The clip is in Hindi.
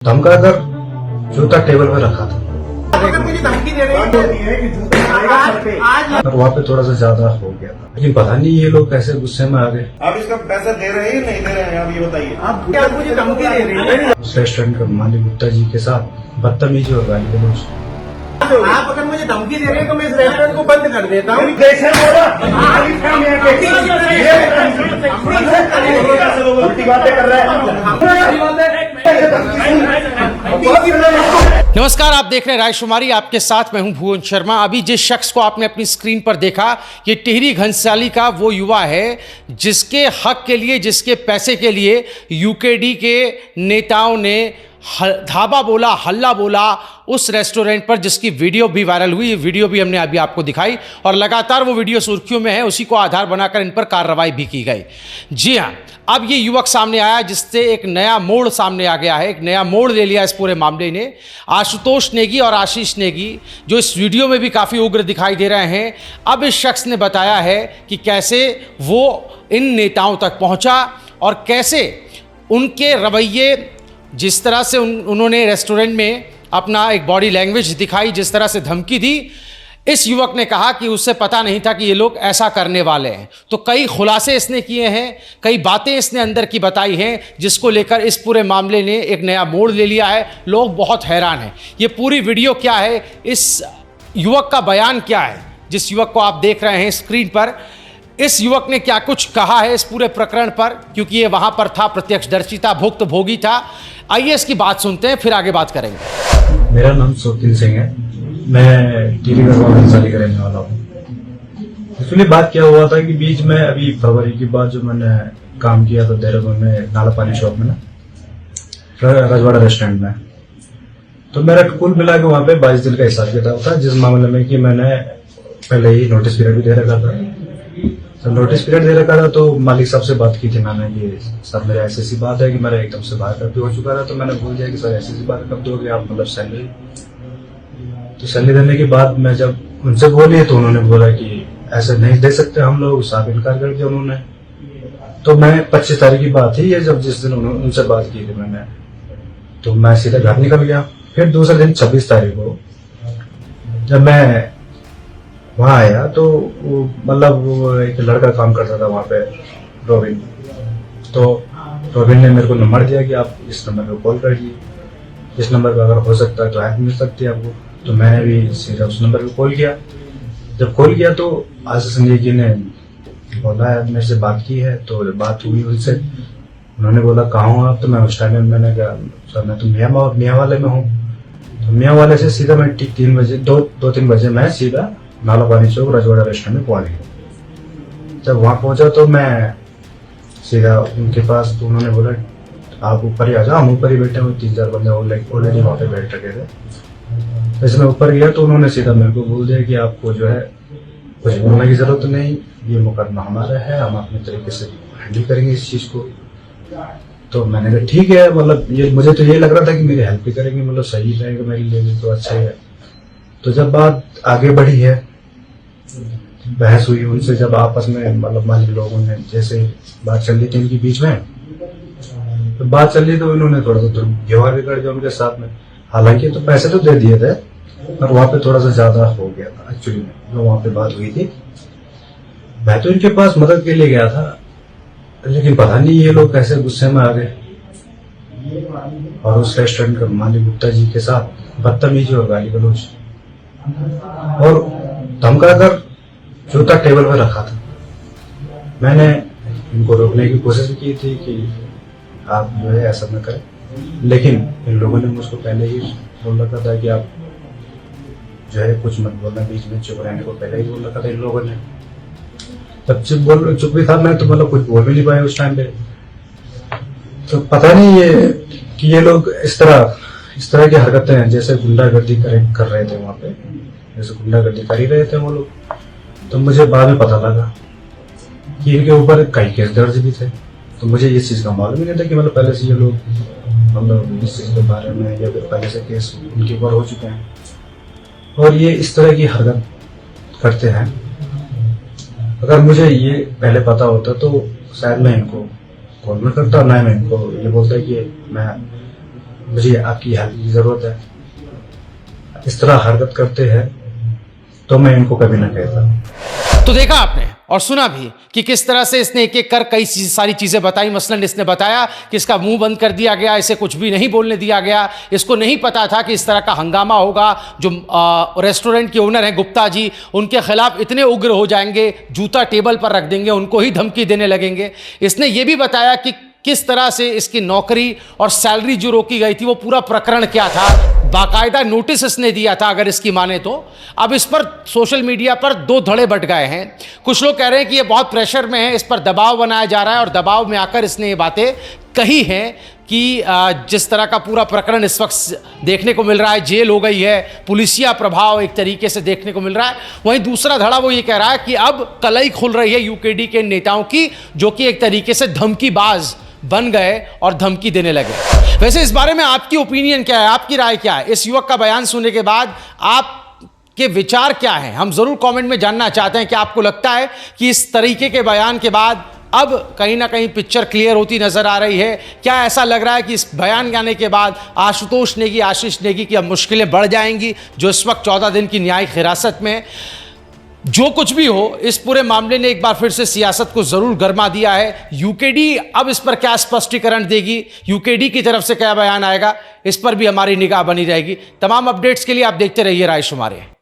धमकाकर जूता टेबल पर रखा था अगर मुझे धमकी दे रही है कि जूता मारेगा सर पे। और वहाँ पे थोड़ा सा ज्यादा हो गया था, लेकिन पता नहीं ये लोग कैसे गुस्से में आ गए। आप इसका पैसा दे रहे हैं नहीं दे रहे हैं, आप ये बताइए। आप क्या मुझे धमकी दे रही है? उस रेस्टोरेंट के मालिक गुप्ता जी के साथ बदतमीजी और गाली गलौज। आप अगर मुझे धमकी दे रहे हैं तो मैं इस रेस्टोरेंट को बंद कर देता हूँ। उल्टी बातें कर रहे हैं। नमस्कार, आप देख रहे हैं रायशुमारी। आपके साथ मैं हूं भुवन शर्मा। अभी जिस शख्स को आपने अपनी स्क्रीन पर देखा, ये टिहरी घनसाली का वो युवा है जिसके हक के लिए, जिसके पैसे के लिए यूकेडी के नेताओं ने धाबा बोला, हल्ला बोला उस रेस्टोरेंट पर, जिसकी वीडियो भी वायरल हुई। ये वीडियो भी हमने अभी आपको दिखाई और लगातार वो वीडियो सुर्खियों में है। उसी को आधार बनाकर इन पर कार्रवाई भी की गई। जी हाँ, अब ये युवक सामने आया जिससे एक नया मोड़ सामने आ गया है, एक नया मोड़ ले लिया इस पूरे मामले ने। आशुतोष नेगी और आशीष नेगी, जो इस वीडियो में भी काफ़ी उग्र दिखाई दे रहे हैं, अब इस शख्स ने बताया है कि कैसे वो इन नेताओं तक पहुंचा और कैसे उनके रवैये, जिस तरह से उन्होंने रेस्टोरेंट में अपना एक बॉडी लैंग्वेज दिखाई, जिस तरह से धमकी दी, इस युवक ने कहा कि उससे पता नहीं था कि ये लोग ऐसा करने वाले हैं। तो कई खुलासे इसने किए हैं, कई बातें इसने अंदर की बताई हैं, जिसको लेकर इस पूरे मामले ने एक नया मोड़ ले लिया है। लोग बहुत हैरान हैं। ये पूरी वीडियो क्या है, इस युवक का बयान क्या है, जिस युवक को आप देख रहे हैं स्क्रीन पर, इस युवक ने क्या कुछ कहा है इस पूरे प्रकरण पर, क्योंकि ये वहां पर था, प्रत्यक्षदर्शी था, भुक्तभोगी था। आइए इसकी बात सुनते हैं, फिर आगे बात करेंगे। मेरा नाम सोतिन सिंह है, मैं टिहरी घनसाली का रहने वाला हूँ। एक्चुअली बात क्या हुआ था कि बीच में अभी फरवरी के बाद जो मैंने काम किया था देहरादून में नाला पानी शॉप में ना, रजवाड़ा रेस्टोरेंट में, तो मेरा कुल मिला के वहाँ पे 22 दिन का हिसाब किताब था, जिस मामले में कि मैंने पहले ही नोटिस पीरियड भी दे रखा था। तो नोटिस पीरियड दे रखा था तो मालिक साहब से बात की थी मैंने कि सर मेरा ऐसी बात है कि मेरा एकदम से बाहर कब हो चुका था। तो मैंने बोल दिया कि सर ऐसी बात कब दोगे आप, मतलब सैलरी। तो सैलरी देने के बाद मैं जब उनसे बोली तो उन्होंने बोला कि ऐसे नहीं दे सकते हम लोग, साफ इनकार कर दिया उन्होंने। तो मैं 25 तारीख की बात थी ये, जब जिस दिन उनसे बात की थी मैंने, तो मैं सीधे घर निकल गया। फिर दूसरे दिन 26 तारीख को जब मैं वहां आया तो मतलब वो एक लड़का काम करता था वहां पे, रोबिन। तो रोबिन ने मेरे को नंबर दिया कि आप इस नंबर पे कॉल करिए, इस नंबर पे अगर हो सकता है तो हेल्प मिल सकती है आपको। तो मैंने भी सीधा उस नंबर पे कॉल किया। जब कॉल किया तो आशीष नेगी ने बोला है, मेरे से बात की है। तो बात हुई उनसे, उन्होंने बोला कहाँ हो आप। तो मैं उस टाइम में मैंने कहा सर मैं तो मियाँ वाले में हूँ। तो मियाँ वाले से सीधा मैं ठीक 3 बजे 2-3 बजे मैं सीधा नाला पानी चौक रजवाड़ा रेस्टोरेंट में पहुंच गया। जब वहां पहुंचा तो मैं सीधा उनके पास, तो उन्होंने बोला आप ऊपर ही आ जाओ, हम ऊपर ही बैठे हुए 3-4 बंदे ऑलरेडी वहां पे बैठ रखे थे। जैसे मैं ऊपर गया तो उन्होंने सीधा मेरे को बोल दिया कि आपको जो है कुछ बोलने की जरूरत नहीं, ये मुकदमा हमारा है, हम अपने तरीके से हैंडल करेंगे इस चीज को। तो मैंने कहा ठीक है, मतलब ये मुझे तो ये लग रहा था कि मेरी हेल्प भी करेंगे, मतलब सही रहेगा मेरे लिए भी, तो अच्छा ही है। तो जब बात आगे बढ़ी है, बहस हुई उनसे, जब आपस में मतलब मालिक लोगों ने जैसे बात चल रही थी इनके बीच में, तो बात चल रही तो इन्होंने थोड़ा सा व्यवहार भी कर दिया उनके साथ में। हालांकि तो पैसे तो दे दिए थे, पर वहां पे थोड़ा सा ज्यादा हो गया था एक्चुअली में, जो वहां पे बात हुई थी। मैं तो इनके पास मदद के लिए गया था, लेकिन पता नहीं ये लोग कैसे गुस्से में आ गए और उस रेस्टोरेंट के मालिक गुप्ता जी के साथ बदतमीजी और गाली गलौज और धमकाकर जूता टेबल पर रखा था। मैंने इनको रोकने की कोशिश की थी कि आप जो है ऐसा न करें, लेकिन इन लोगों ने मुझको पहले ही बोल रखा था कि आप जो है कुछ मत बोलना, बीच में चुप रहने को पहले ही बोल रखा था इन लोगों ने। तब चुप भी था मैं, तो मतलब कुछ बोल भी नहीं पाया उस टाइम पे। तो पता नहीं ये कि ये लोग इस तरह की हरकतें हैं, जैसे गुंडागर्दी कर रहे थे वहां पे, जैसे गुंडागर्दी कर ही रहे थे वो लोग। तो मुझे बाद में पता लगा कि इनके ऊपर कई केस दर्ज भी थे। तो मुझे इस चीज का मालूम ही नहीं था कि मतलब पहले से ये लोग मतलब इस चीज के बारे में या फिर पहले से केस इनके ऊपर हो चुके हैं और ये इस तरह की हरकत करते हैं। अगर मुझे ये पहले पता होता तो शायद मैं इनको कॉल में करता, ना मैं इनको ये बोलता कि मैं मुझे आपकी हेल्प की जरूरत है, इस तरह हरकत करते हैं तो मैं इनको कभी ना कहता। तो देखा आपने और सुना भी कि किस तरह से इसने एक एक कर कई सारी चीजें बताई। मसलन इसने बताया कि इसका मुंह बंद कर दिया गया, इसे कुछ भी नहीं बोलने दिया गया, इसको नहीं पता था कि इस तरह का हंगामा होगा। जो रेस्टोरेंट के ओनर हैं गुप्ता जी, उनके खिलाफ इतने उग्र हो जाएंगे, जूता टेबल पर रख देंगे, उनको ही धमकी देने लगेंगे। इसने ये भी बताया कि किस तरह से इसकी नौकरी और सैलरी जो रोकी गई थी, वो पूरा प्रकरण क्या था, बाकायदा नोटिस इसने दिया था अगर इसकी माने तो। अब इस पर सोशल मीडिया पर दो धड़े बट गए हैं। कुछ लोग कह रहे हैं कि ये बहुत प्रेशर में है, इस पर दबाव बनाया जा रहा है और दबाव में आकर इसने ये बातें कही हैं कि जिस तरह का पूरा प्रकरण इस वक्त देखने को मिल रहा है, जेल हो गई है, पुलिसिया प्रभाव एक तरीके से देखने को मिल रहा है। वहीं दूसरा धड़ा वो ये कह रहा है कि अब कलई खुल रही है यूकेडी के नेताओं की, जो कि एक तरीके से धमकीबाज बन गए और धमकी देने लगे। वैसे इस बारे में आपकी ओपिनियन क्या है, आपकी राय क्या है? इस युवक का बयान सुनने के बाद आपके विचार क्या हैं? हम जरूर कमेंट में जानना चाहते हैं कि आपको लगता है कि इस तरीके के बयान के बाद अब कहीं ना कहीं पिक्चर क्लियर होती नजर आ रही है? क्या ऐसा लग रहा है कि इस बयान आने के बाद आशुतोष नेगी, आशीष नेगी की अब मुश्किलें बढ़ जाएंगी, जो इस वक्त 14 दिन की न्यायिक हिरासत में? जो कुछ भी हो, इस पूरे मामले ने एक बार फिर से सियासत को जरूर गरमा दिया है। यूकेडी अब इस पर क्या स्पष्टीकरण देगी, यूकेडी की तरफ से क्या बयान आएगा, इस पर भी हमारी निगाह बनी रहेगी। तमाम अपडेट्स के लिए आप देखते रहिए राय शुमारी।